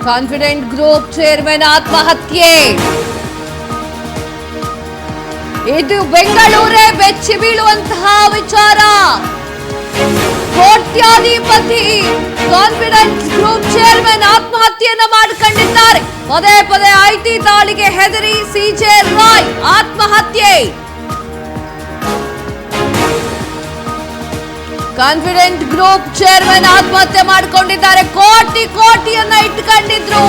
Confident group chairman ಆತ್ಮಹತ್ಯೆ. ಇದು ಬೆಂಗಳೂರೇ ಬೆಚ್ಚಿ ಬೀಳುವಂತಹ ವಿಚಾರ. ಕೋಟ್ಯಾಧಿಪತಿ ಕಾನ್ಫಿಡೆಂಟ್ ಗ್ರೂಪ್ ಚೇರ್ಮನ್ ಆತ್ಮಹತ್ಯೆಯನ್ನ ಮಾಡಿಕೊಂಡಿದ್ದಾರೆ. ಪದೇ ಪದೇ ಐಟಿ ದಾಳಿಗೆ ಹೆದರಿ ಸಿಜೆ ರಾಯ್ ಆತ್ಮಹತ್ಯೆ. ಕಾನ್ಫಿಡೆಂಟ್ ಗ್ರೂಪ್ ಚೇರ್ಮನ್ ಆತ್ಮಹತ್ಯೆ ಮಾಡಿಕೊಂಡಿದ್ದಾರೆ. ಕೋಟಿಯನ್ನ ಇಟ್ಕೊಂಡಿದ್ರು,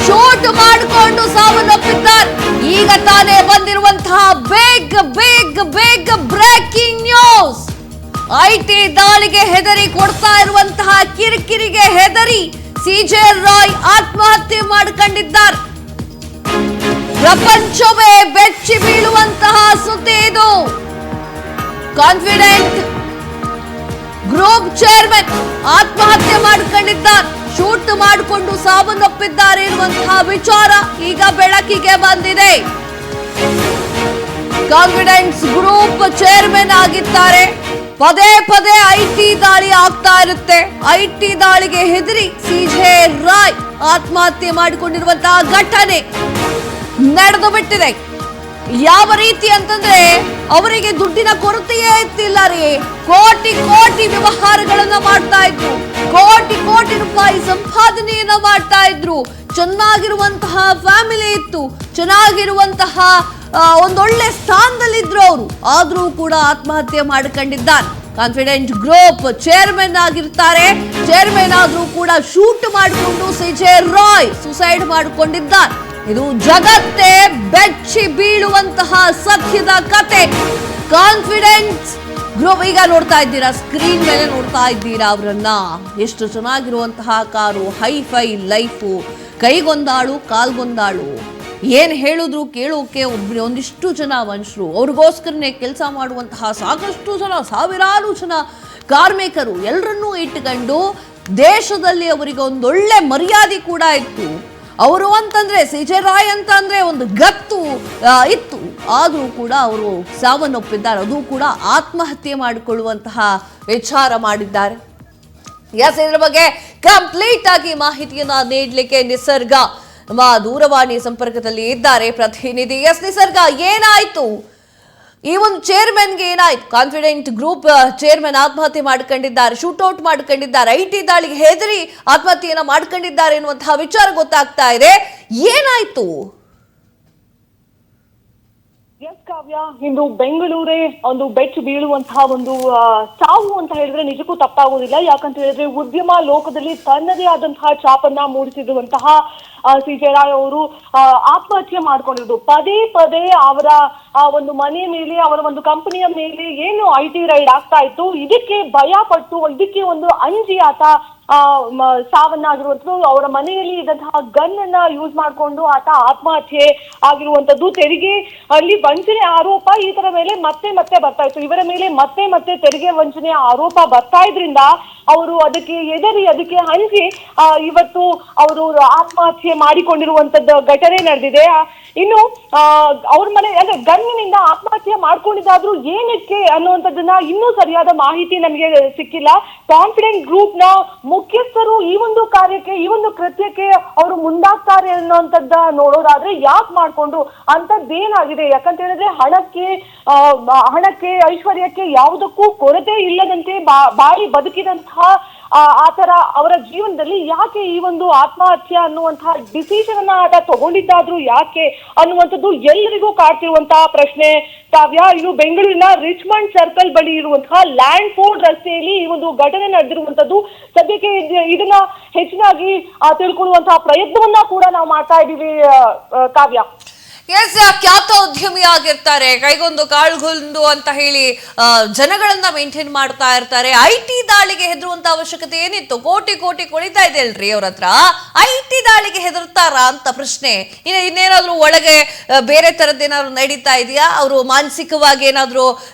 ಶೂಟ್ ಮಾಡಿಕೊಂಡು ಸಾವನ್ನಪ್ಪಿದ್ದಾರೆ. ಈಗ ತಾನೇ ಬಂದಿರುವಂತಹ ಬೇಗ ಬ್ರೇಕಿಂಗ್ ನ್ಯೂಸ್. ಐಟಿ ದಾಳಿಗೆ ಹೆದರಿ ಕೊಡ್ತಾ ಇರುವಂತಹ ಕಿರಿಕಿರಿಗೆ ಹೆದರಿ ಸಿಜೆ ರಾಯ್ ಆತ್ಮಹತ್ಯೆ ಮಾಡಿಕೊಂಡಿದ್ದಾರೆ. ಪ್ರಪಂಚವೇ ಬೆಚ್ಚಿ ಬೀಳುವಂತಹ ಸುದ್ದಿ ಇದು. ಕಾನ್ಫಿಡೆಂಟ್ ಗ್ರೂಪ್ ಚೇರ್ಮನ್ ಆತ್ಮಹತ್ಯೆ ಮಾಡಿಕೊಂಡಿದ್ದಾರೆ, ಶೂಟ್ ಮಾಡಿಕೊಂಡು ಸಾವನ್ನಪ್ಪಿದ್ದಾರೆ ಎನ್ನುವಂತಹ ವಿಚಾರ ಈಗ ಬೆಳಕಿಗೆ ಬಂದಿದೆ. ಕಾನ್ಫಿಡೆನ್ಸ್ ಗ್ರೂಪ್ ಚೇರ್ಮನ್ ಆಗಿದ್ದಾರೆ. ಪದೇ ಪದೇ ಐಟಿ ದಾಳಿ ಆಗ್ತಾ ಇರುತ್ತೆ. ಐಟಿ ದಾಳಿಗೆ ಹೆದರಿ ಸಿಜೆ ರಾಯ್ ಆತ್ಮಹತ್ಯೆ ಮಾಡಿಕೊಂಡಿರುವಂತಹ ಘಟನೆ ನಡೆದು ಬಿಟ್ಟಿದೆ. ಯಾವ ರೀತಿ ಅಂತಂದ್ರೆ ಅವರಿಗೆ ದುಡ್ಡಿನ ಕೊರತೆಯೇ ಇತ್ತಿಲ್ಲ ರೀ. ಕೋಟಿ ವ್ಯವಹಾರಗಳನ್ನ ಮಾಡ್ತಾ ಇದ್ರು, ಕೋಟಿ ರೂಪಾಯಿ ಸಂಪಾದನೆಯನ್ನ ಮಾಡ್ತಾ ಇದ್ರು. ಚೆನ್ನಾಗಿರುವಂತಹ ಫ್ಯಾಮಿಲಿ ಇತ್ತು, ಚೆನ್ನಾಗಿರುವಂತಹ ಒಂದೊಳ್ಳೆ ಸ್ಥಾನದಲ್ಲಿದ್ರು ಅವರು. ಆದ್ರೂ ಕೂಡ ಆತ್ಮಹತ್ಯೆ ಮಾಡಿಕೊಂಡಿದ್ದಾರೆ. ಕಾನ್ಫಿಡೆಂಟ್ ಗ್ರೂಪ್ ಚೇರ್ಮನ್ ಆಗಿರ್ತಾರೆ. ಚೇರ್ಮನ್ ಆದ್ರೂ ಕೂಡ ಶೂಟ್ ಮಾಡಿಕೊಂಡು ಸಿಜೆ ರಾಯ್ ಸುಸೈಡ್ ಮಾಡಿಕೊಂಡಿದ್ದಾರೆ. ಇದು ಜಗತ್ತೇ ಬೆಚ್ಚಿ ಬೀಳುವಂತಹ ಸತ್ಯದ ಕತೆ. ಕಾನ್ಫಿಡೆನ್ಸ್ ಗ್ರೂಪ್ ಈಗ ನೋಡ್ತಾ ಇದ್ದೀರಾ, ಸ್ಕ್ರೀನ್ ಮೇಲೆ ನೋಡ್ತಾ ಇದ್ದೀರಾ ಅವರನ್ನ. ಎಷ್ಟು ಚೆನ್ನಾಗಿರುವಂತಹ ಕಾರು, ಹೈಫೈ ಲೈಫು, ಕೈಗೊಂದಾಳು ಕಾಲ್ಗೊಂದಾಳು. ಏನ್ ಹೇಳಿದ್ರು ಕೇಳೋಕೆ ಒಂದಿಷ್ಟು ಜನ ಮನುಷ್ಯರು, ಅವ್ರಿಗೋಸ್ಕರನೇ ಕೆಲಸ ಮಾಡುವಂತಹ ಸಾಕಷ್ಟು ಜನ, ಸಾವಿರಾರು ಜನ ಕಾರ್ಮಿಕರು ಎಲ್ಲರನ್ನೂ ಇಟ್ಟುಕೊಂಡು ದೇಶದಲ್ಲಿ ಅವರಿಗೆ ಒಂದೊಳ್ಳೆ ಮರ್ಯಾದೆ ಕೂಡ ಇತ್ತು. ಅವರು ಅಂತಂದ್ರೆ ಸಿಜೆ ರಾಯ್ ಅಂತ ಅಂದ್ರೆ ಒಂದು ಗತ್ತು ಇತ್ತು. ಆದರೂ ಕೂಡ ಅವರು ಸಾವನ್ನಪ್ಪಿದ್ದಾರೆ. ಅದು ಕೂಡ ಆತ್ಮಹತ್ಯೆ ಮಾಡಿಕೊಳ್ಳುವಂತಹ ವಿಚಾರ ಮಾಡಿದ್ದಾರೆ. ಎಸ್, ಇದರ ಬಗ್ಗೆ ಕಂಪ್ಲೀಟ್ ಆಗಿ ಮಾಹಿತಿಯನ್ನ ನೀಡಲಿಕ್ಕೆ ನಿಸರ್ಗ ನಮ್ಮ ದೂರವಾಣಿ ಸಂಪರ್ಕದಲ್ಲಿ ಇದ್ದಾರೆ, ಪ್ರತಿನಿಧಿ. ಎಸ್ ನಿಸರ್ಗ, ಏನಾಯ್ತು ಈ ಒಂದು ಚೇರ್ಮನ್ಗೆ? ಏನಾಯ್ತು? ಕಾನ್ಫಿಡೆಂಟ್ ಗ್ರೂಪ್ ಚೇರ್ಮನ್ ಆತ್ಮಹತ್ಯೆ ಮಾಡ್ಕೊಂಡಿದ್ದಾರೆ, ಶೂಟ್ಔಟ್ ಮಾಡ್ಕೊಂಡಿದ್ದಾರೆ, ಐಟಿ ದಾಳಿಗೆ ಹೆದರಿ ಆತ್ಮಹತ್ಯೆಯನ್ನ ಮಾಡ್ಕೊಂಡಿದ್ದಾರೆ ಎನ್ನುವಂತಹ ವಿಚಾರ ಗೊತ್ತಾಗ್ತಾ ಇದೆ. ಏನಾಯ್ತು? ಎಸ್ ಕಾವ್ಯ, ಇಂದು ಬೆಂಗಳೂರೇ ಒಂದು ಬೆಚ್ಚಿ ಬೀಳುವಂತಹ ಒಂದು ಸಾವು ಅಂತ ಹೇಳಿದ್ರೆ ನಿಜಕ್ಕೂ ತಪ್ಪಾಗುವುದಿಲ್ಲ. ಯಾಕಂತ ಹೇಳಿದ್ರೆ ಉದ್ಯಮ ಲೋಕದಲ್ಲಿ ತನ್ನದೇ ಆದಂತಹ ಛಾಪನ್ನ ಮೂಡಿಸಿರುವಂತಹ ಸಿಜೆ ರಾಯ್ ಅವರು ಆತ್ಮಹತ್ಯೆ ಮಾಡ್ಕೊಂಡಿರೋದು. ಪದೇ ಅವರ ಒಂದು ಮನೆ ಮೇಲೆ, ಅವರ ಒಂದು ಕಂಪನಿಯ ಮೇಲೆ ಏನು ಐಟಿ ರೈಡ್ ಆಗ್ತಾ ಇತ್ತು, ಇದಕ್ಕೆ ಭಯ ಪಟ್ಟು, ಇದಕ್ಕೆ ಒಂದು ಅಂಜಿ ಆತ ಸಾವನ್ನಾಗಿರುವಂಥದ್ದು. ಅವರ ಮನೆಯಲ್ಲಿ ಇದ್ದಂತಹ ಗನ್ ಅನ್ನ ಯೂಸ್ ಮಾಡಿಕೊಂಡು ಆತ ಆತ್ಮಹತ್ಯೆ ಆಗಿರುವಂತದ್ದು. ತೆರಿಗೆ ಅಲ್ಲಿ ವಂಚನೆ ಆರೋಪ ಇದರ ಮೇಲೆ ಮತ್ತೆ ಬರ್ತಾ ಇತ್ತು. ಇವರ ಮೇಲೆ ಮತ್ತೆ ತೆರಿಗೆ ವಂಚನೆ ಆರೋಪ ಬರ್ತಾ ಇದ್ರಿಂದ ಅವರು ಅದಕ್ಕೆ ಎದರಿ, ಅದಕ್ಕೆ ಹಂಚಿ ಇವತ್ತು ಅವರು ಆತ್ಮಹತ್ಯೆ ಮಾಡಿಕೊಂಡಿರುವಂತದ್ದು ಘಟನೆ ನಡೆದಿದೆ. ಇನ್ನು ಅವ್ರ ಮನೆ ಅಂದ್ರೆ ಗನ್ನಿನಿಂದ ಆತ್ಮಹತ್ಯೆ ಮಾಡ್ಕೊಂಡಿದ್ದಾದ್ರೂ ಏನಕ್ಕೆ ಅನ್ನುವಂಥದ್ದನ್ನ ಇನ್ನೂ ಸರಿಯಾದ ಮಾಹಿತಿ ನಮಗೆ ಸಿಕ್ಕಿಲ್ಲ. ಕಾನ್ಫಿಡೆಂಟ್ ಗ್ರೂಪ್ ನ ಮುಖ್ಯಸ್ಥರು ಈ ಒಂದು ಕಾರ್ಯಕ್ಕೆ, ಈ ಒಂದು ಕೃತ್ಯಕ್ಕೆ ಅವರು ಮುಂದಾಗ್ತಾರೆ ಅನ್ನುವಂಥದ್ದ ನೋಡೋದಾದ್ರೆ ಯಾಕೆ ಮಾಡ್ಕೊಂಡು ಅಂತದ್ದೇನಾಗಿದೆ? ಯಾಕಂತ ಹೇಳಿದ್ರೆ ಹಣಕ್ಕೆ ಐಶ್ವರ್ಯಕ್ಕೆ ಯಾವುದಕ್ಕೂ ಕೊರತೆ ಇಲ್ಲದಂತೆ ಬಾಳಿ ಬದುಕಿದಂತಹ ಆತರ ಅವರ ಜೀವನದಲ್ಲಿ ಯಾಕೆ ಈ ಒಂದು ಆತ್ಮಹತ್ಯೆ ಅನ್ನುವಂತಹ ಡಿಸಿಷನ್ ಅನ್ನ ಆತ ತಗೊಂಡಿದ್ದಾದ್ರೂ ಯಾಕೆ ಅನ್ನುವಂಥದ್ದು ಎಲ್ಲರಿಗೂ ಕಾಡ್ತಿರುವಂತಹ ಪ್ರಶ್ನೆ ಕಾವ್ಯ. ಇದು ಬೆಂಗಳೂರಿನ ರಿಚ್ಮಂಡ್ ಸರ್ಕಲ್ ಬಳಿ ಇರುವಂತಹ ಲ್ಯಾಂಡ್ ಫೋರ್ಡ್ ರಸ್ತೆಯಲ್ಲಿ ಈ ಒಂದು ಘಟನೆ ನಡೆದಿರುವಂತದ್ದು. ಸದ್ಯಕ್ಕೆ ಇದನ್ನ ಹೆಚ್ಚಿನಾಗಿ ತಿಳ್ಕೊಳ್ಳುವಂತಹ ಪ್ರಯತ್ನವನ್ನ ಕೂಡ ನಾವು ಮಾಡ್ತಾ ಇದ್ದೀವಿ ಕಾವ್ಯ. ಎಸ್, ಖ್ಯಾತ ಉದ್ಯಮಿ ಆಗಿರ್ತಾರೆ, ಕೈಗೊಂದು ಕಾಳ್ಗೊಂದು ಅಂತ ಹೇಳಿ ಜನಗಳನ್ನ ಮೇಂಟೈನ್ ಮಾಡ್ತಾ ಇರ್ತಾರೆ. ಐಟಿ ದಾಳಿಗೆ ಹೆದರುವಂತ ಅವಶ್ಯಕತೆ ಏನಿತ್ತು? ಕೋಟಿ ಕೊಳಿತಾ ಇದೆ ಅಲ್ರಿ ಅವ್ರ ಹತ್ರ. ಐಟಿ ದಾಳಿಗೆ ಹೆದರ್ತಾರ ಅಂತ ಪ್ರಶ್ನೆ. ಇನ್ನೇನಾದ್ರೂ ಒಳಗೆ ಬೇರೆ ತರದ್ದೇನಾದ್ರು ನಡೀತಾ ಇದೆಯಾ? ಅವರು ಮಾನಸಿಕವಾಗಿ ಏನಾದ್ರು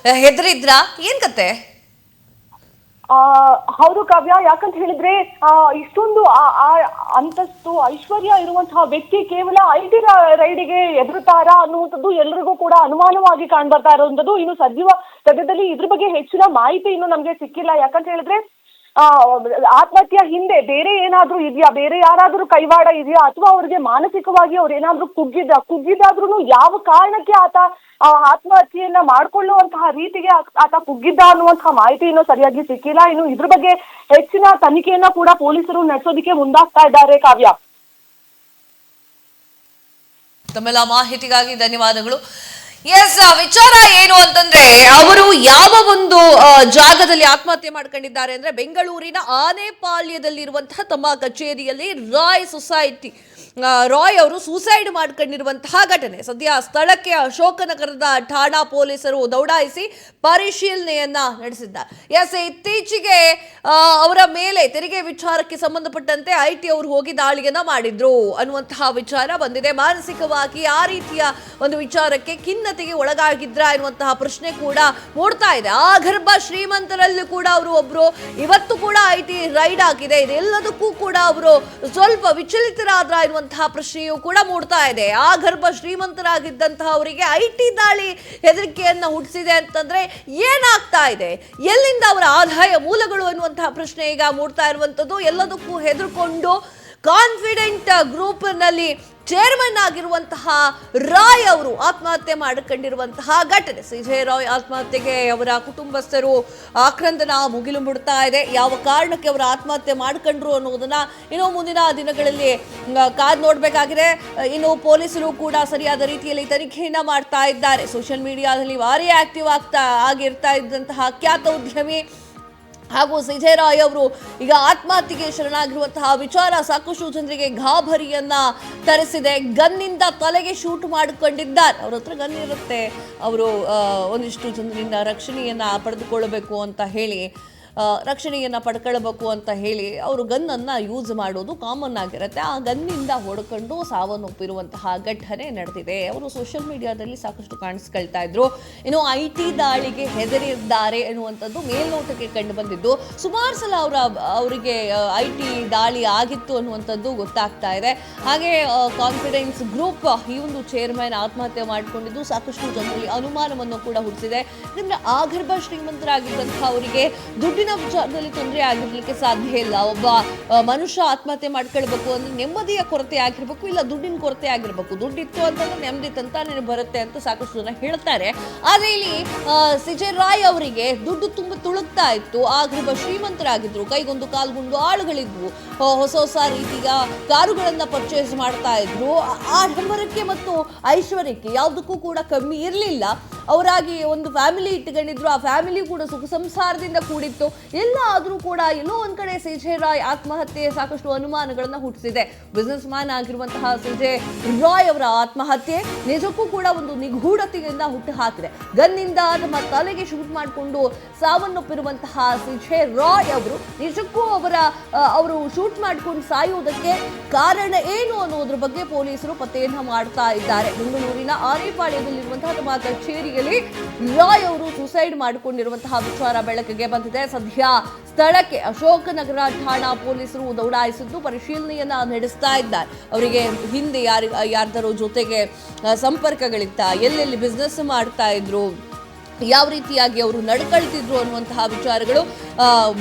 ಹೆದರಿದ್ರಾ? ಏನ್ ಕತೆ? ಹೌದು ಕಾವ್ಯ, ಯಾಕಂತ ಹೇಳಿದ್ರೆ ಇಷ್ಟೊಂದು ಅಂತಸ್ತು ಐಶ್ವರ್ಯ ಇರುವಂತಹ ವ್ಯಕ್ತಿ ಕೇವಲ ಐಟಿ ರೈಡಿಗೆ ಎದುರುತ್ತಾರಾ ಅನ್ನುವಂಥದ್ದು ಎಲ್ಲರಿಗೂ ಕೂಡ ಅನುಮಾನವಾಗಿ ಕಾಣ್ಬರ್ತಾ ಇರುವಂತದ್ದು. ಇನ್ನು ಸದ್ಯದಲ್ಲಿ ಇದ್ರ ಬಗ್ಗೆ ಹೆಚ್ಚಿನ ಮಾಹಿತಿ ಇನ್ನು ನಮ್ಗೆ ಸಿಕ್ಕಿಲ್ಲ. ಯಾಕಂತ ಹೇಳಿದ್ರೆ ಆತ್ಮಹತ್ಯೆ ಹಿಂದೆ ಬೇರೆ ಏನಾದ್ರೂ ಇದೆಯಾ, ಬೇರೆ ಯಾರಾದ್ರೂ ಕೈವಾಡ ಇದೆಯಾ, ಅಥವಾ ಅವ್ರಿಗೆ ಮಾನಸಿಕವಾಗಿ ಅವ್ರು ಏನಾದ್ರೂ ಕುಗ್ಗಿದ್ದಾದ್ರೂ ಯಾವ ಕಾರಣಕ್ಕೆ ಆತ ಆತ್ಮಹತ್ಯೆಯನ್ನ ಮಾಡ್ಕೊಳ್ಳುವಂತಹ ರೀತಿಗೆ ಆತ ಕುಗ್ಗಿದ್ದ ಅನ್ನುವಂತಹ ಮಾಹಿತಿ ಇನ್ನೂ ಸರಿಯಾಗಿ ಸಿಕ್ಕಿಲ್ಲ. ಇನ್ನು ಇದ್ರ ಬಗ್ಗೆ ಹೆಚ್ಚಿನ ತನಿಖೆಯನ್ನ ಕೂಡ ಪೊಲೀಸರು ನಡೆಸೋದಕ್ಕೆ ಮುಂದಾಗ್ತಾ ಇದ್ದಾರೆ. ಕಾವ್ಯ, ತಮ್ಮೆಲ್ಲ ಮಾಹಿತಿಗಾಗಿ ಧನ್ಯವಾದಗಳು. ಎಸ್, ವಿಚಾರ ಏನು ಅಂತಂದ್ರೆ ಅವರು ಯಾವ ಒಂದು ಜಾಗದಲ್ಲಿ ಆತ್ಮಹತ್ಯೆ ಮಾಡ್ಕೊಂಡಿದ್ದಾರೆ ಅಂದ್ರೆ ಬೆಂಗಳೂರಿನ ಆನೆಪಾಳ್ಯದಲ್ಲಿರುವಂತಹ ತಮ್ಮ ಕಚೇರಿಯಲ್ಲಿ ರಾಯ್ ಅವರು ಸೂಸೈಡ್ ಮಾಡ್ಕೊಂಡಿರುವಂತಹ ಘಟನೆ. ಸದ್ಯ ಸ್ಥಳಕ್ಕೆ ಅಶೋಕನಗರದ ಠಾಣಾ ಪೊಲೀಸರು ದೌಡಾಯಿಸಿ ಪರಿಶೀಲನೆಯನ್ನ ನಡೆಸಿದ್ದಾರೆ. ಎಸ್, ಇತ್ತೀಚೆಗೆ ಅವರ ಮೇಲೆ ತೆರಿಗೆ ವಿಚಾರಕ್ಕೆ ಸಂಬಂಧಪಟ್ಟಂತೆ IT ಅವರು ಹೋಗಿ ದಾಳಿಯನ್ನ ಮಾಡಿದ್ರು ಅನ್ನುವಂತಹ ವಿಚಾರ ಬಂದಿದೆ. ಮಾನಸಿಕವಾಗಿ ಆ ರೀತಿಯ ಒಂದು ವಿಚಾರಕ್ಕೆ ಖಿನ್ನತೆಗೆ ಒಳಗಾಗಿದ್ರ ಎನ್ನುವಂತಹ ಪ್ರಶ್ನೆ ಕೂಡ ಮೂಡ್ತಾ ಇದೆ. ಆ ಗರ್ಭ ಶ್ರೀಮಂತರಲ್ಲೂ ಕೂಡ ಅವರು ಒಬ್ರು. ಇವತ್ತು ಕೂಡ IT ರೈಡ್ ಆಗಿದೆ. ಇದೆಲ್ಲದಕ್ಕೂ ಕೂಡ ಅವರು ಸ್ವಲ್ಪ ವಿಚಲಿತರಾದ್ರ ಎನ್ನುವಂತಹ ಪ್ರಶ್ನೆಯೂ ಕೂಡ ಮೂಡ್ತಾ ಇದೆ. ಆ ಗರ್ಭ ಶ್ರೀಮಂತರಾಗಿದ್ದಂತಹ ಅವರಿಗೆ IT ದಾಳಿ ಹೆದರಿಕೆಯನ್ನ ಹುಟ್ಟಿಸಿದೆ ಅಂತಂದ್ರೆ ಏನಾಗ್ತಾ ಇದೆ, ಎಲ್ಲಿಂದ ಅವರ ಆದಾಯ ಮೂಲಗಳು ಅನ್ನುವಂತಹ ಪ್ರಶ್ನೆ ಈಗ ಮೂಡ್ತಾ ಇರುವಂತದ್ದು. ಎಲ್ಲದಕ್ಕೂ ಹೆದರ್ಕೊಂಡು ಕಾನ್ಫಿಡೆಂಟ್ ಗ್ರೂಪ್ ನಲ್ಲಿ ಚೇರ್ಮನ್ ಆಗಿರುವಂತಹ ರಾಯ್ ಅವರು ಆತ್ಮಹತ್ಯೆ ಮಾಡಿಕೊಂಡಿರುವಂತಹ ಘಟನೆ. CJ ರಾಯ್ ಆತ್ಮಹತ್ಯೆಗೆ ಅವರ ಕುಟುಂಬಸ್ಥರು ಆಕ್ರಂದನ ಮುಗಿಲು ಮುಡ್ತಾ ಇದೆ. ಯಾವ ಕಾರಣಕ್ಕೆ ಅವರು ಆತ್ಮಹತ್ಯೆ ಮಾಡ್ಕೊಂಡ್ರು ಅನ್ನೋದನ್ನ ಇನ್ನು ಮುಂದಿನ ದಿನಗಳಲ್ಲಿ ಕಾದ್ ನೋಡ್ಬೇಕಾಗಿದೆ. ಇನ್ನು ಪೊಲೀಸರು ಕೂಡ ಸರಿಯಾದ ರೀತಿಯಲ್ಲಿ ತನಿಖೆಯನ್ನ ಮಾಡ್ತಾ ಇದ್ದಾರೆ. ಸೋಷಿಯಲ್ ಮೀಡಿಯಾದಲ್ಲಿ ಭಾರಿ ಆಕ್ಟಿವ್ ಆಗಿರ್ತಾ ಇದ್ದಂತಹ ಖ್ಯಾತ ಉದ್ಯಮಿ ಹಾಗೂ CJ ರಾಯ್ ಅವರು ಈಗ ಆತ್ಮಹತ್ಯೆಗೆ ಶರಣಾಗಿರುವಂತಹ ವಿಚಾರ ಸಾಕಷ್ಟು ಜನರಿಗೆ ಗಾಬರಿಯನ್ನ ತರಿಸಿದೆ. ಗನ್ನಿಂದ ತಲೆಗೆ ಶೂಟ್ ಮಾಡಿಕೊಂಡಿದ್ದಾರೆ. ಅವ್ರ ಹತ್ರ ಗನ್ ಇರುತ್ತೆ, ಅವರು ಒಂದಿಷ್ಟು ಜನರಿಂದ ರಕ್ಷಣೆಯನ್ನ ಪಡೆದುಕೊಳ್ಳಬೇಕು ಅಂತ ಹೇಳಿ ಅವರು ಗನ್ನನ್ನು ಯೂಸ್ ಮಾಡೋದು ಕಾಮನ್ ಆಗಿರುತ್ತೆ. ಆ ಗನ್ನಿಂದ ಹೊಡ್ಕೊಂಡು ಸಾವನ್ನಪ್ಪಿರುವಂತಹ ಘಟನೆ ನಡೆದಿದೆ. ಅವರು ಸೋಷಿಯಲ್ ಮೀಡಿಯಾದಲ್ಲಿ ಸಾಕಷ್ಟು ಕಾಣಿಸ್ಕೊಳ್ತಾ ಇದ್ರು. ಇನ್ನು IT ದಾಳಿಗೆ ಹೆದರಿದ್ದಾರೆ ಎನ್ನುವಂಥದ್ದು ಮೇಲ್ನೋಟಕ್ಕೆ ಕಂಡು ಬಂದಿದ್ದು. ಸುಮಾರು ಸಲ ಅವರಿಗೆ IT ದಾಳಿ ಆಗಿತ್ತು ಅನ್ನುವಂಥದ್ದು ಗೊತ್ತಾಗ್ತಾ ಇದೆ. ಹಾಗೆ ಕಾನ್ಫಿಡೆನ್ಸ್ ಗ್ರೂಪ್ ಈ ಒಂದು ಚೇರ್ಮನ್ ಆತ್ಮಹತ್ಯೆ ಮಾಡಿಕೊಂಡಿದ್ದು ಸಾಕಷ್ಟು ಜನರಲ್ಲಿ ಅನುಮಾನವನ್ನು ಕೂಡ ಹುಟ್ಟಿಸಿದೆ. ಯಾಕಂದ್ರೆ ಆಗರ್ಭ ಶ್ರೀಮಂತರಾಗಿದ್ದಂತಹ ಅವರಿಗೆ ದುಡ್ಡಿನ ವಿಚಾರದಲ್ಲಿ ತೊಂದರೆ ಆಗಿರ್ಲಿಕ್ಕೆ ಸಾಧ್ಯ ಇಲ್ಲ. ಒಬ್ಬ ಮನುಷ್ಯ ಆತ್ಮಹತ್ಯೆ ಮಾಡ್ಕೊಳ್ಬೇಕು ಅಂದ್ರೆ ನೆಮ್ಮದಿಯ ಕೊರತೆ ಆಗಿರ್ಬೇಕು, ಇಲ್ಲ ದುಡ್ಡಿನ ಕೊರತೆ ಆಗಿರ್ಬೇಕು. ದುಡ್ಡಿತ್ತು ಅಂತಂದ್ರೆ ನೆಮ್ಮದಿ ತಂತಾನೆ ಬರುತ್ತೆ ಅಂತ ಸಾಕಷ್ಟು ಜನ ಹೇಳ್ತಾರೆ. ಆದ್ರೆ ಇಲ್ಲಿ CJ ರಾಯ್ ಅವರಿಗೆ ದುಡ್ಡು ತುಂಬ ತುಳುಕ್ತಾ ಇತ್ತು. ಆಗರ್ಭ ಶ್ರೀಮಂತರಾಗಿದ್ರು, ಕೈಗೊಂದು ಕಾಲ್ಗೊಂದು ಆಳುಗಳಿದ್ವು, ಹೊಸ ರೀತಿಯ ಕಾರುಗಳನ್ನ ಪರ್ಚೇಸ್ ಮಾಡ್ತಾ ಇದ್ರು. ಆಡಂಬರಕ್ಕೆ ಮತ್ತು ಐಶ್ವರ್ಯಕ್ಕೆ ಯಾವುದಕ್ಕೂ ಕೂಡ ಕಮ್ಮಿ ಇರಲಿಲ್ಲ. ಅವರಾಗಿ ಒಂದು ಫ್ಯಾಮಿಲಿ ಇಟ್ಕೊಂಡಿದ್ರು. ಆ ಫ್ಯಾಮಿಲಿ ಕೂಡ ಸುಖ ಸಂಸಾರದಿಂದ ಕೂಡಿತ್ತು. ಎಲ್ಲ ಆದ್ರೂ ಕೂಡ ಎಲ್ಲೋ ಒಂದ್ ಕಡೆ CJ ರಾಯ್ ಆತ್ಮಹತ್ಯೆ ಸಾಕಷ್ಟು ಅನುಮಾನಗಳನ್ನ ಹುಟ್ಟಿಸಿದೆ. ಬಿಸ್ನೆಸ್ ಮ್ಯಾನ್ ಆಗಿರುವಂತಹ CJ ರಾಯ್ ಅವರ ಆತ್ಮಹತ್ಯೆ ನಿಜಕ್ಕೂ ಕೂಡ ಒಂದು ನಿಗೂಢತೆಯನ್ನ ಹುಟ್ಟು ಹಾಕಿದೆ. ಗನ್ನಿಂದ ನಮ್ಮ ತಲೆಗೆ ಶೂಟ್ ಮಾಡಿಕೊಂಡು ಸಾವನ್ನಪ್ಪಿರುವಂತಹ CJ ರಾಯ್ ಅವರು ನಿಜಕ್ಕೂ ಅವರು ಶೂಟ್ ಮಾಡಿಕೊಂಡು ಸಾಯುವುದಕ್ಕೆ ಕಾರಣ ಏನು ಅನ್ನೋದ್ರ ಬಗ್ಗೆ ಪೊಲೀಸರು ಪತ್ತೆಯನ್ನ ಮಾಡ್ತಾ ಇದ್ದಾರೆ. ಬೆಂಗಳೂರಿನ ಆನೆಪಾಳ್ಯದಲ್ಲಿರುವಂತಹ ತಮ್ಮ ಕಚೇರಿಯಲ್ಲಿ ರಾಯ್ ಅವರು ಸೂಸೈಡ್ ಮಾಡಿಕೊಂಡಿರುವಂತಹ ವಿಚಾರ ಬೆಳಕಿಗೆ ಬಂದಿದೆ. ಸದ್ಯ ಸ್ಥಳಕ್ಕೆ ಅಶೋಕನಗರ ಠಾಣಾ ಪೊಲೀಸರು ದೌಡಾಯಿಸಿದ್ದು ಪರಿಶೀಲನೆಯನ್ನ ನಡೆಸ್ತಾ ಇದ್ದಾರೆ. ಅವರಿಗೆ ಹಿಂದೆ ಯಾರ್ದಾರೋ ಜೊತೆಗೆ ಸಂಪರ್ಕಗಳಿತ್ತ, ಎಲ್ಲೆಲ್ಲಿ ಬಿಸ್ನೆಸ್ ಮಾಡ್ತಾ ಇದ್ರು, ಯಾವ ರೀತಿಯಾಗಿ ಅವರು ನಡ್ಕೊಳ್ತಿದ್ರು ಅನ್ನುವಂತಹ ವಿಚಾರಗಳು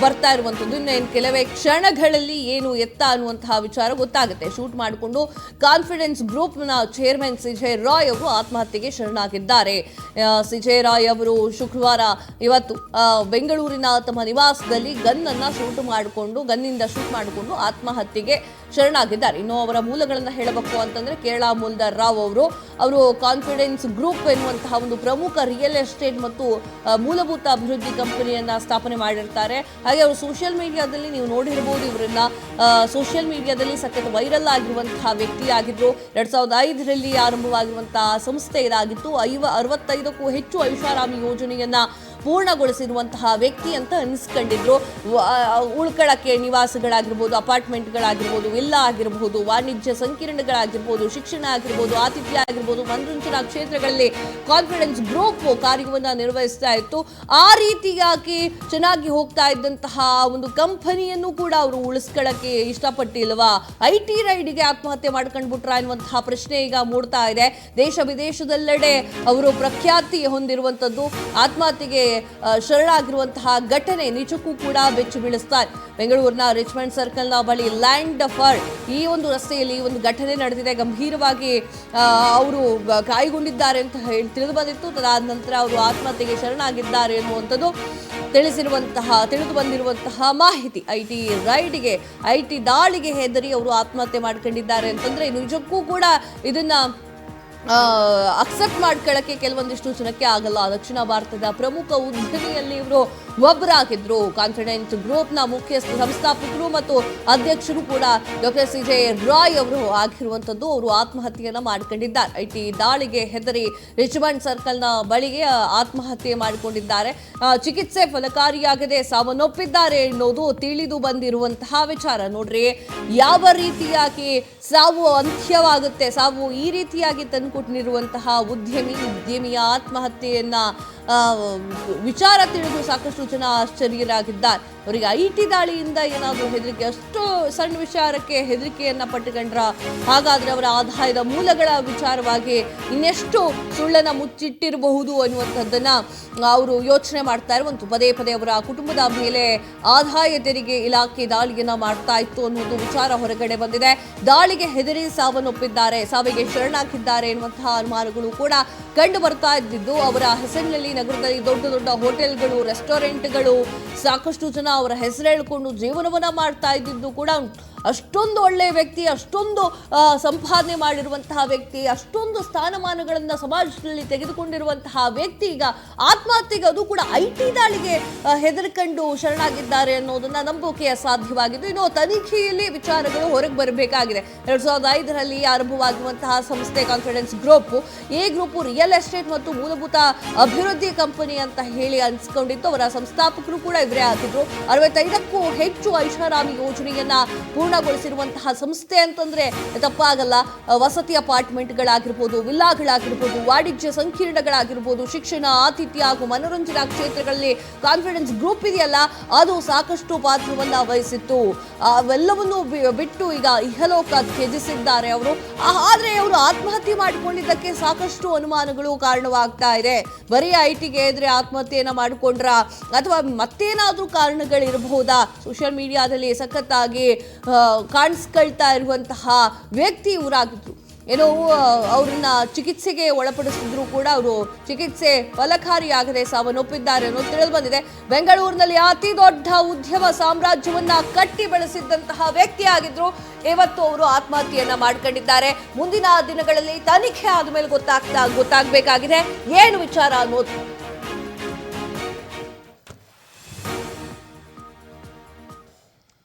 ಬರ್ತಾ ಇರುವಂಥದ್ದು. ಇನ್ನೇನು ಕೆಲವೇ ಕ್ಷಣಗಳಲ್ಲಿ ಏನು ಎತ್ತ ಅನ್ನುವಂತಹ ವಿಚಾರ ಗೊತ್ತಾಗುತ್ತೆ. ಶೂಟ್ ಮಾಡಿಕೊಂಡು ಕಾನ್ಫಿಡೆನ್ಸ್ ಗ್ರೂಪ್ನ ಚೇರ್ಮನ್ CJ ರಾಯ್ ಅವರು ಆತ್ಮಹತ್ಯೆಗೆ ಶರಣಾಗಿದ್ದಾರೆ. CJ ರಾಯ್ ಅವರು ಶುಕ್ರವಾರ ಇವತ್ತು ಬೆಂಗಳೂರಿನ ತಮ್ಮ ನಿವಾಸದಲ್ಲಿ ಗನ್ನಿಂದ ಶೂಟ್ ಮಾಡಿಕೊಂಡು ಆತ್ಮಹತ್ಯೆಗೆ ಶರಣಾಗಿದ್ದಾರೆ. ಇನ್ನು ಅವರ ಮೂಲಗಳನ್ನು ಹೇಳಬೇಕು ಅಂತಂದ್ರೆ ಕೇರಳ ಮೂಲದ ರಾವ್ ಅವರು ಕಾನ್ಫಿಡೆನ್ಸ್ ಗ್ರೂಪ್ ಎನ್ನುವಂತಹ ಒಂದು ಪ್ರಮುಖ ರಿಯಲ್ ಎಸ್ಟೇಟ್ ಮತ್ತು ಮೂಲಭೂತ ಅಭಿವೃದ್ಧಿ ಕಂಪನಿಯನ್ನ ಸ್ಥಾಪನೆ ಮಾಡಿರ್ತಾರೆ. ಹಾಗೆ ಅವರು ಸೋಷಿಯಲ್ ಮೀಡಿಯಾದಲ್ಲಿ ನೀವು ನೋಡಿರಬಹುದು, ಇವರನ್ನ ಸೋಷಿಯಲ್ ಮೀಡಿಯಾದಲ್ಲಿ ಸಖತ್ ವೈರಲ್ ಆಗಿರುವಂತಹ ವ್ಯಕ್ತಿ ಆಗಿದ್ರು. 2005ರಲ್ಲಿ ಆರಂಭವಾಗಿರುವಂತಹ ಸಂಸ್ಥೆ ಇದಾಗಿತ್ತು. 65ಕ್ಕೂ ಹೆಚ್ಚು ಐಷಾರಾಮಿ ಯೋಜನೆಯನ್ನ ಪೂರ್ಣಗೊಳಿಸಿರುವಂತಹ ವ್ಯಕ್ತಿ ಅಂತ ಅನಿಸ್ಕೊಂಡಿದ್ರು. ಉಳ್ಕೊಳ್ಳಕ್ಕೆ ನಿವಾಸಗಳಾಗಿರ್ಬೋದು, ಅಪಾರ್ಟ್ಮೆಂಟ್ಗಳಾಗಿರ್ಬೋದು, ವಿಲ್ಲಾ ಆಗಿರಬಹುದು, ವಾಣಿಜ್ಯ ಸಂಕೀರ್ಣಗಳಾಗಿರ್ಬೋದು, ಶಿಕ್ಷಣ ಆಗಿರ್ಬೋದು, ಆತಿಥ್ಯ ಆಗಿರ್ಬೋದು, ಮನರಂಜನಾ ಕ್ಷೇತ್ರಗಳಲ್ಲಿ ಕಾನ್ಫಿಡೆನ್ಸ್ ಗ್ರೂಪ್ ಕಾರ್ಯವನ್ನ ನಿರ್ವಹಿಸ್ತಾ ಇತ್ತು. ಆ ರೀತಿಯಾಗಿ ಚೆನ್ನಾಗಿ ಹೋಗ್ತಾ ಇದ್ದಂತಹ ಒಂದು ಕಂಪನಿಯನ್ನು ಕೂಡ ಅವರು ಉಳಿಸ್ಕೊಳ್ಳಕ್ಕೆ ಇಷ್ಟಪಟ್ಟಿಲ್ವಾ? IT ರೈಡಿಗೆ ಆತ್ಮಹತ್ಯೆ ಮಾಡ್ಕೊಂಡ್ಬಿಟ್ರ ಎನ್ನುವಂತಹ ಪ್ರಶ್ನೆ ಈಗ ಮೂಡ್ತಾ ಇದೆ. ದೇಶ ವಿದೇಶದೆಲ್ಲೆಡೆ ಅವರು ಪ್ರಖ್ಯಾತಿ ಹೊಂದಿರುವಂತದ್ದು. ಆತ್ಮಹತ್ಯೆಗೆ ಶರಣಾಗಿರುವಂತಹ ಘಟನೆ ನಿಜಕ್ಕೂ ಕೂಡ ಬೆಚ್ಚಿ ಬೀಳಿಸ್ತಾರೆ. ಬೆಂಗಳೂರಿನ ರಿಚ್ಮಂಡ್ ಸರ್ಕಲ್ನ ಬಳಿ ಲ್ಯಾಂಡ್ ಫರ್ ಈ ಒಂದು ರಸ್ತೆಯಲ್ಲಿ ಈ ಒಂದು ಘಟನೆ ನಡೆದಿದೆ. ಗಂಭೀರವಾಗಿ ಅವರು ಗಾಯಗೊಂಡಿದ್ದಾರೆ ಅಂತ ಹೇಳಿ ತಿಳಿದು ಬಂದಿತ್ತು. ತದಾದ ನಂತರ ಅವರು ಆತ್ಮಹತ್ಯೆಗೆ ಶರಣಾಗಿದ್ದಾರೆ ಎನ್ನುವಂಥದ್ದು ತಿಳಿದು ಬಂದಿರುವಂತಹ ಮಾಹಿತಿ. ಐಟಿ ದಾಳಿಗೆ ಹೆದರಿ ಅವರು ಆತ್ಮಹತ್ಯೆ ಮಾಡ್ಕೊಂಡಿದ್ದಾರೆ ಅಂತಂದ್ರೆ ನಿಜಕ್ಕೂ ಕೂಡ ಇದನ್ನ ಅಕ್ಸೆಪ್ಟ್ ಮಾಡ್ಕೊಳ್ಳಕ್ಕೆ ಕೆಲವೊಂದಿಷ್ಟು ಜನಕ್ಕೆ ಆಗಲ್ಲ. ದಕ್ಷಿಣ ಭಾರತದ ಪ್ರಮುಖ ಉದ್ಯಮಿಯಲ್ಲಿ ಇವರು ಒಬ್ಬರಾಗಿದ್ರು. ಕಾನ್ಫಿಡೆಂಟ್ ಗ್ರೂಪ್ನ ಮುಖ್ಯಸ್ಥ ಸಂಸ್ಥಾಪಕರು ಮತ್ತು ಅಧ್ಯಕ್ಷರು ಕೂಡ ಡಾಕ್ಟರ್ CJ ರಾಯ್ ಅವರು ಆಗಿರುವಂತದ್ದು. ಅವರು ಆತ್ಮಹತ್ಯೆಯನ್ನ ಮಾಡ್ಕೊಂಡಿದ್ದಾರೆ. ಐಟಿ ದಾಳಿಗೆ ಹೆದರಿ ರಿಚ್ಮಂಡ್ ಸರ್ಕಲ್ನ ಬಳಿಗೆ ಆತ್ಮಹತ್ಯೆ ಮಾಡಿಕೊಂಡಿದ್ದಾರೆ. ಚಿಕಿತ್ಸೆ ಫಲಕಾರಿಯಾಗದೆ ಸಾವನ್ನಪ್ಪಿದ್ದಾರೆ ಎನ್ನುವುದು ತಿಳಿದು ಬಂದಿರುವಂತಹ ವಿಚಾರ. ನೋಡ್ರಿ, ಯಾವ ರೀತಿಯಾಗಿ ಸಾವು ಅಂತ್ಯವಾಗುತ್ತೆ, ಸಾವು ಈ ರೀತಿಯಾಗಿ ತಂದುಕೊಟ್ಟಿರುವಂತಹ ಉದ್ಯಮಿಯ ಆತ್ಮಹತ್ಯೆಯನ್ನ ವಿಚಾರ ತಿಳಿದು ಸಾಕಷ್ಟು ಜನ ಆಶ್ಚರ್ಯರಾಗಿದ್ದಾರೆ. ಅವರಿಗೆ ಐಟಿ ದಾಳಿಯಿಂದ ಏನಾದರೂ ಹೆದರಿಕೆ, ಅಷ್ಟು ಸಣ್ಣ ವಿಚಾರಕ್ಕೆ ಹೆದರಿಕೆಯನ್ನ ಪಟ್ಟುಕೊಂಡ್ರ ಹಾಗಾದ್ರೆ ಅವರ ಆದಾಯದ ಮೂಲಗಳ ವಿಚಾರವಾಗಿ ಇನ್ನೆಷ್ಟು ಸುಳ್ಳನ್ನ ಮುಚ್ಚಿಟ್ಟಿರಬಹುದು ಅನ್ನುವಂಥದ್ದನ್ನ ಅವರು ಯೋಚನೆ ಮಾಡ್ತಾ ಇರುವಂತು. ಪದೇ ಪದೇ ಅವರ ಕುಟುಂಬದ ಮೇಲೆ ಆದಾಯ ತೆರಿಗೆ ಇಲಾಖೆ ದಾಳಿಯನ್ನ ಮಾಡ್ತಾ ಇತ್ತು ಅನ್ನೋದು ವಿಚಾರ ಹೊರಗಡೆ ಬಂದಿದೆ. ದಾಳಿಗೆ ಹೆದರಿ ಸಾವನ್ನಪ್ಪಿದ್ದಾರೆ, ಸಾವಿಗೆ ಶರಣಾಗಿದ್ದಾರೆ ಎನ್ನುವಂತಹ ಅನುಮಾನಗಳು ಕೂಡ ಕಂಡು ಬರ್ತಾ ಇದ್ದಿದ್ದು. ಅವರ ಹೆಸರಿನಲ್ಲಿ ನಗರದಲ್ಲಿ ದೊಡ್ಡ ದೊಡ್ಡ ಹೋಟೆಲ್ಗಳು, ರೆಸ್ಟೋರೆಂಟ್ಗಳು, ಸಾಕಷ್ಟು ಜನ ಅವರ ಹೆಸರು ಹೇಳಿಕೊಂಡು ಜೀವನವನ್ನ ಮಾಡ್ತಾ ಇದ್ದಿದ್ದು ಕೂಡ ಉಂಟು. ಅಷ್ಟೊಂದು ಒಳ್ಳೆಯ ವ್ಯಕ್ತಿ, ಅಷ್ಟೊಂದು ಸಂಪಾದನೆ ಮಾಡಿರುವಂತಹ ವ್ಯಕ್ತಿ, ಅಷ್ಟೊಂದು ಸ್ಥಾನಮಾನಗಳನ್ನ ಸಮಾಜದಲ್ಲಿ ತೆಗೆದುಕೊಂಡಿರುವಂತಹ ವ್ಯಕ್ತಿ ಈಗ ಆತ್ಮಹತ್ಯೆಗೆ, ಅದು ಕೂಡ ಐಟಿ ದಾಳಿಗೆ ಹೆದರ್ಕೊಂಡು ಶರಣಾಗಿದ್ದಾರೆ ಅನ್ನೋದನ್ನ ನಂಬೋಕೆ ಅಸಾಧ್ಯವಾಗಿದ್ದು. ಇನ್ನು ತನಿಖೆಯಲ್ಲಿ ವಿಚಾರಗಳು ಹೊರಗೆ ಬರಬೇಕಾಗಿದೆ. 2005ರಲ್ಲಿ ಆರಂಭವಾಗಿರುವಂತಹ ಸಂಸ್ಥೆ ಕಾನ್ಫಿಡೆನ್ಸ್ ಗ್ರೂಪ್. ಈ ಗ್ರೂಪ್ ರಿಯಲ್ ಎಸ್ಟೇಟ್ ಮತ್ತು ಮೂಲಭೂತ ಅಭಿವೃದ್ಧಿ ಕಂಪನಿ ಅಂತ ಹೇಳಿ ಅನ್ಸ್ಕೊಂಡಿತ್ತು. ಅವರ ಸಂಸ್ಥಾಪಕರು ಕೂಡ ಇವರೇ ಆಗಿದ್ರು. 65ಕ್ಕೂ ಹೆಚ್ಚು ಐಷಾರಾಮಿ ಯೋಜನೆಯನ್ನ ಪೂರ್ಣಗೊಳಿಸಿರುವಂತಹ ಸಂಸ್ಥೆ ಅಂತಂದ್ರೆ ತಪ್ಪಾಗಲ್ಲ. ವಸತಿ ಅಪಾರ್ಟ್ಮೆಂಟ್ಗಳಾಗಿರ್ಬೋದು, ವಿಲ್ಲಾಗಳಾಗಿರ್ಬೋದು, ವಾಣಿಜ್ಯ ಸಂಕೀರ್ಣಗಳಾಗಿರ್ಬೋದು, ಶಿಕ್ಷಣ, ಆತಿಥ್ಯ ಹಾಗೂ ಮನೋರಂಜನಾ ಕ್ಷೇತ್ರಗಳಲ್ಲಿ ಕಾನ್ಫಿಡೆನ್ಸ್ ಗ್ರೂಪ್ ಇದೆಯಲ್ಲ, ಅದು ಸಾಕಷ್ಟು ಪಾತ್ರವನ್ನ ವಹಿಸಿತ್ತು. ಅವೆಲ್ಲವನ್ನು ಬಿಟ್ಟು ಈಗ ಇಹಲೋಕ ತ್ಯಜಿಸಿದ್ದಾರೆ ಅವರು. ಆದ್ರೆ ಅವರು ಆತ್ಮಹತ್ಯೆ ಮಾಡಿಕೊಂಡಿದ್ದಕ್ಕೆ ಸಾಕಷ್ಟು ಅನುಮಾನಗಳು ಕಾರಣವಾಗ್ತಾ ಇದೆ. ಬರೀ ಐಟಿಗೆ ಎದುರೆ ಆತ್ಮಹತ್ಯೆಯನ್ನ ಮಾಡಿಕೊಂಡ್ರ ಅಥವಾ ಮತ್ತೇನಾದ್ರೂ ಕಾರಣಗಳಿರಬಹುದಾ? ಸೋಷಿಯಲ್ ಮೀಡಿಯಾದಲ್ಲಿ ಸಖತ್ತಾಗಿ ಕಾಣಿಸ್ಕೊಳ್ತಾ ಇರುವಂತಹ ವ್ಯಕ್ತಿ ಇವರಾಗಿದ್ರು. ಏನೋ ಅವ್ರನ್ನ ಚಿಕಿತ್ಸೆಗೆ ಒಳಪಡಿಸಿದ್ರು ಕೂಡ ಅವರು ಚಿಕಿತ್ಸೆ ಫಲಕಾರಿಯಾಗದೆ ಸಾವನ್ನಪ್ಪಿದ್ದಾರೆ ಅನ್ನೋದು ತಿಳಿದು ಬಂದಿದೆ. ಬೆಂಗಳೂರಿನಲ್ಲಿ ಅತಿ ದೊಡ್ಡ ಉದ್ಯಮ ಸಾಮ್ರಾಜ್ಯವನ್ನ ಕಟ್ಟಿ ಬೆಳೆಸಿದ್ದಂತಹ ವ್ಯಕ್ತಿ ಆಗಿದ್ರು. ಇವತ್ತು ಅವರು ಆತ್ಮಹತ್ಯೆಯನ್ನ ಮಾಡ್ಕೊಂಡಿದ್ದಾರೆ. ಮುಂದಿನ ದಿನಗಳಲ್ಲಿ ತನಿಖೆ ಆದ ಮೇಲೆ ಗೊತ್ತಾಗಬೇಕಾಗಿದೆ ಏನು ವಿಚಾರ ಅನ್ನೋದು.